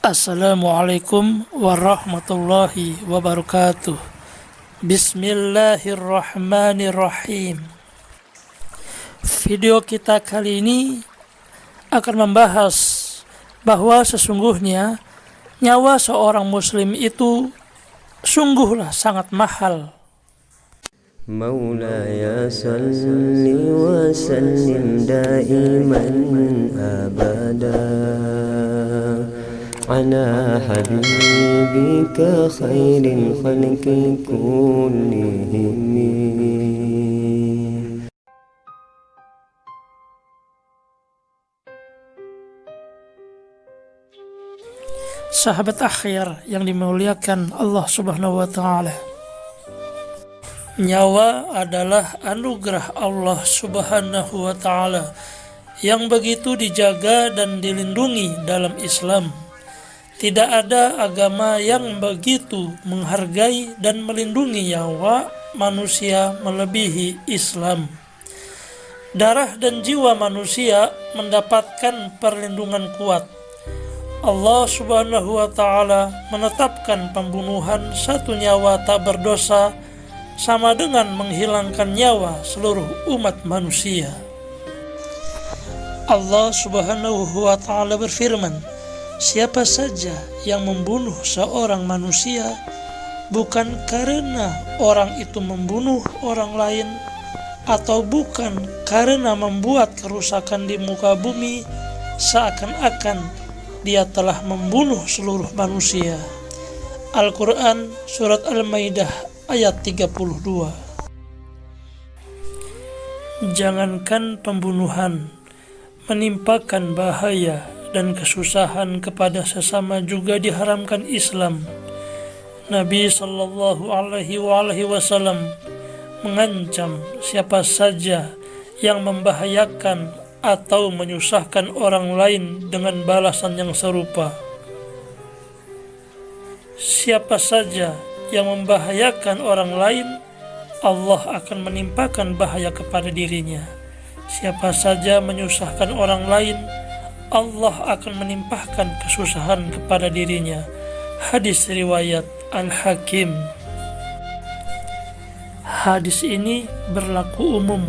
Assalamualaikum warahmatullahi wabarakatuh. Bismillahirrahmanirrahim. Video kita kali ini akan membahas bahwa sesungguhnya nyawa seorang muslim itu sungguhlah sangat mahal. مولاي صل وسلم دائما أبدا على حبيبك خير الخلق كلهم. Sahabat akhir yang dimuliakan Allah Subhanahu wa taala. Nyawa adalah anugerah Allah Subhanahu wa taala yang begitu dijaga dan dilindungi dalam Islam. Tidak ada agama yang begitu menghargai dan melindungi nyawa manusia melebihi Islam. Darah dan jiwa manusia mendapatkan perlindungan kuat. Allah Subhanahu wa taala menetapkan pembunuhan satu nyawa tak berdosa sama dengan menghilangkan nyawa seluruh umat manusia. Allah Subhanahu wa taala berfirman, siapa saja yang membunuh seorang manusia bukan karena orang itu membunuh orang lain atau bukan karena membuat kerusakan di muka bumi, seakan-akan dia telah membunuh seluruh manusia. Al-Quran Surat Al-Maidah ayat 32. Jangankan pembunuhan, menimpakan bahaya dan kesusahan kepada sesama juga diharamkan Islam. Nabi sallallahu alaihi wasallam mengancam siapa saja yang membahayakan atau menyusahkan orang lain dengan balasan yang serupa. Siapa saja yang membahayakan orang lain, Allah akan menimpakan bahaya kepada dirinya. Siapa saja menyusahkan orang lain, Allah akan menimpahkan kesusahan kepada dirinya. Hadis riwayat Al-Hakim. Hadis ini berlaku umum.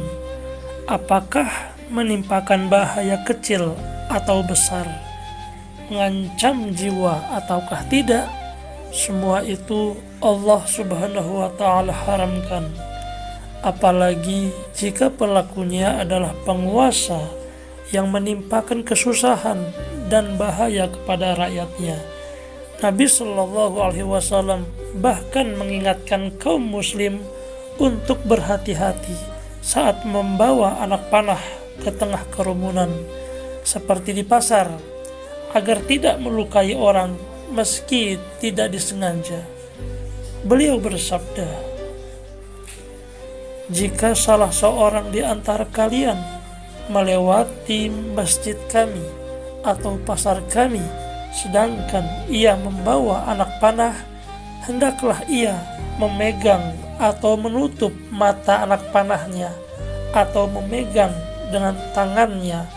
Apakah menimpakan bahaya kecil atau besar, mengancam jiwa ataukah tidak? Semua itu Allah Subhanahu wa taala haramkan. Apalagi jika pelakunya adalah penguasa yang menimpakan kesusahan dan bahaya kepada rakyatnya. Nabi sallallahu alaihi wasallam bahkan mengingatkan kaum muslim untuk berhati-hati saat membawa anak panah ke tengah kerumunan seperti di pasar, agar tidak melukai orang meski tidak disengaja. Beliau bersabda, jika salah seorang di antara kalian melewati masjid kami atau pasar kami sedangkan ia membawa anak panah, hendaklah ia memegang atau menutup mata anak panahnya atau memegang dengan tangannya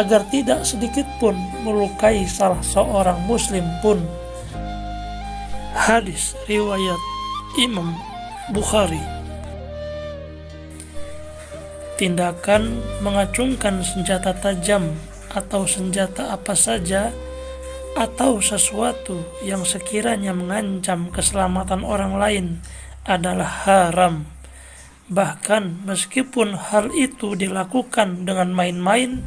agar tidak sedikit pun melukai salah seorang muslim pun. Hadis riwayat Imam Bukhari. Tindakan mengacungkan senjata tajam atau senjata apa saja atau sesuatu yang sekiranya mengancam keselamatan orang lain adalah haram. Bahkan meskipun hal itu dilakukan dengan main-main,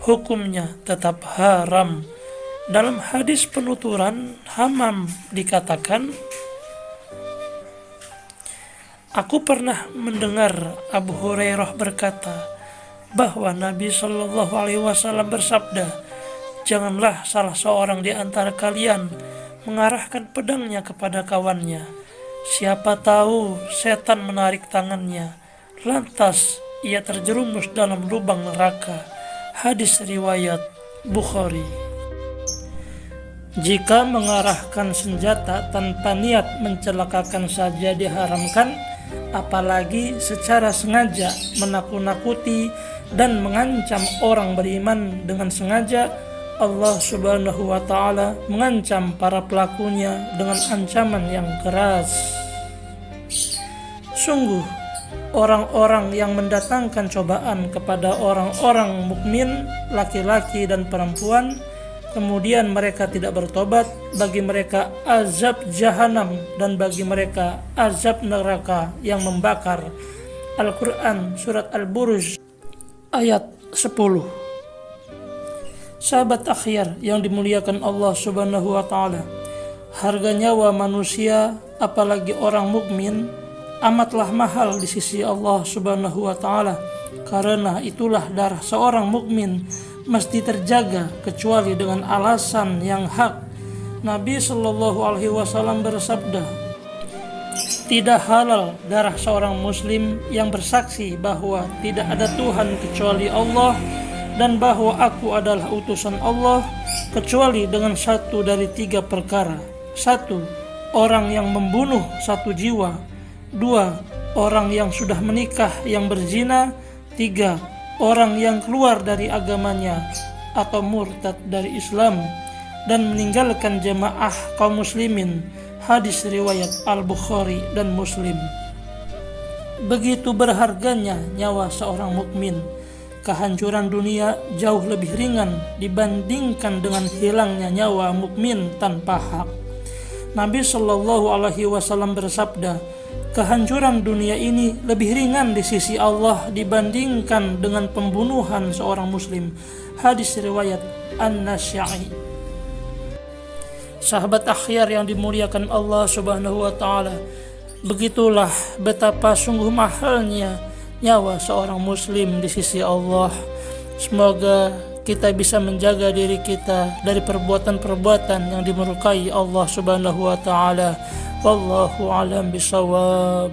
hukumnya tetap haram. Dalam hadis penuturan Hammam dikatakan, aku pernah mendengar Abu Hurairah berkata bahwa Nabi sallallahu alaihi wasallam bersabda, janganlah salah seorang di antara kalian mengarahkan pedangnya kepada kawannya. Siapa tahu setan menarik tangannya, lantas ia terjerumus dalam lubang neraka. Hadis riwayat Bukhari. Jika mengarahkan senjata tanpa niat mencelakakan saja diharamkan, apalagi secara sengaja menakut-nakuti dan mengancam orang beriman dengan sengaja, Allah Subhanahu wa ta'ala mengancam para pelakunya dengan ancaman yang keras. Sungguh, orang-orang yang mendatangkan cobaan kepada orang-orang mukmin, laki-laki dan perempuan, kemudian mereka tidak bertobat, bagi mereka azab jahanam dan bagi mereka azab neraka yang membakar. Al-Quran Surat Al-Buruj ayat 10. Sahabat akhyar yang dimuliakan Allah Subhanahu wa ta'ala, harga nyawa manusia, apalagi orang mukmin, amatlah mahal di sisi Allah Subhanahu wa ta'ala. Karena itulah darah seorang mukmin mesti terjaga kecuali dengan alasan yang hak. Nabi Shallallahu Alaihi Wasallam bersabda, tidak halal darah seorang muslim yang bersaksi bahwa tidak ada Tuhan kecuali Allah dan bahwa aku adalah utusan Allah, kecuali dengan satu dari 3 perkara. 1. Orang yang membunuh satu jiwa. 2. Orang yang sudah menikah yang berzina. 3. Orang yang keluar dari agamanya atau murtad dari Islam dan meninggalkan jamaah kaum muslimin. Hadis riwayat Al-Bukhari dan Muslim. Begitu berharganya nyawa seorang mukmin. Kehancuran dunia jauh lebih ringan dibandingkan dengan hilangnya nyawa mukmin tanpa hak. Nabi Shallallahu Alaihi Wasallam bersabda, kehancuran dunia ini lebih ringan di sisi Allah dibandingkan dengan pembunuhan seorang muslim. Hadis riwayat An-Nasyai. Sahabat akhyar yang dimuliakan Allah Subhanahu wa ta'ala, begitulah betapa sungguh mahalnya nyawa seorang muslim di sisi Allah. Semoga kita bisa menjaga diri kita dari perbuatan-perbuatan yang dimurkai Allah Subhanahu wa ta'ala. Wallahu a'lam bishawab.